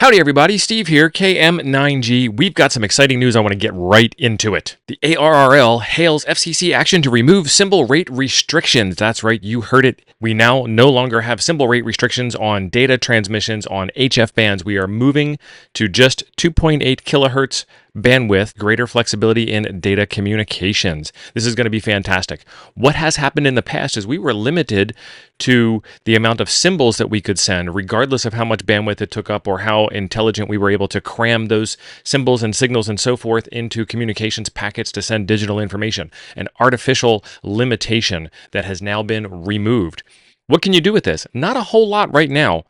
Howdy, everybody. Steve here, KM9G. We've got some exciting news. I want to get right into it. The ARRL hails FCC action to remove symbol rate restrictions. That's right, you heard it. We now no longer have symbol rate restrictions on data transmissions on HF bands. We are moving to just 2.8 kilohertz bandwidth, greater flexibility in data communications. This is going to be fantastic. What has happened in the past is we were limited to the amount of symbols that we could send, regardless of how much bandwidth it took up or how intelligent we were able to cram those symbols and signals and so forth into communications packets to send digital information. An artificial limitation that has now been removed. What can you do with this? Not a whole lot right now.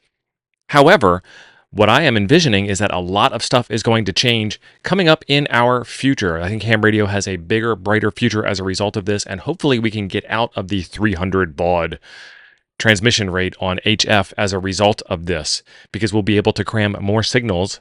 However, what I am envisioning is that a lot of stuff is going to change coming up in our future. I think ham radio has a bigger, brighter future as a result of this, and hopefully we can get out of the 300 baud transmission rate on HF as a result of this, because we'll be able to cram more signals,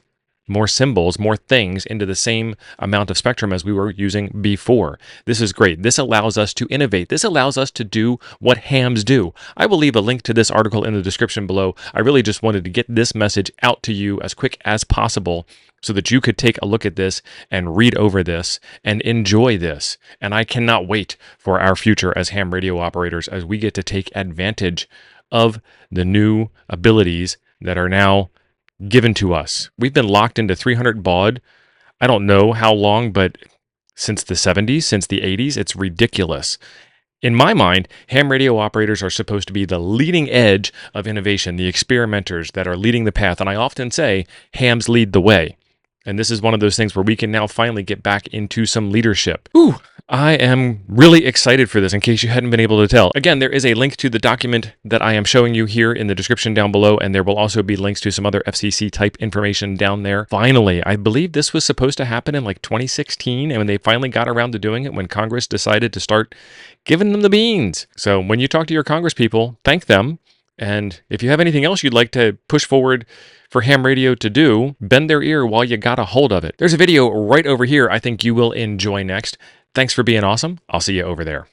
more symbols, more things into the same amount of spectrum as we were using before. This is great. This allows us to innovate. This allows us to do what hams do. I will leave a link to this article in the description below. I really just wanted to get this message out to you as quick as possible so that you could take a look at this and read over this and enjoy this. And I cannot wait for our future as ham radio operators as we get to take advantage of the new abilities that are now given to us. We've been locked into 300 baud. I don't know how long, but since the 70s, since the 80s, it's ridiculous. In my mind, ham radio operators are supposed to be the leading edge of innovation, the experimenters that are leading the path. And I often say, hams lead the way. And this is one of those things where we can now finally get back into some leadership. Ooh, I am really excited for this, in case you hadn't been able to tell. Again, there is a link to the document that I am showing you here in the description down below, and there will also be links to some other FCC type information down there. Finally, I believe this was supposed to happen in like 2016, and when they finally got around to doing it, when Congress decided to start giving them the beans. So when you talk to your Congress people, thank them. And if you have anything else you'd like to push forward for ham radio to do, bend their ear while you got a hold of it. There's a video right over here I think you will enjoy next. Thanks for being awesome. I'll see you over there.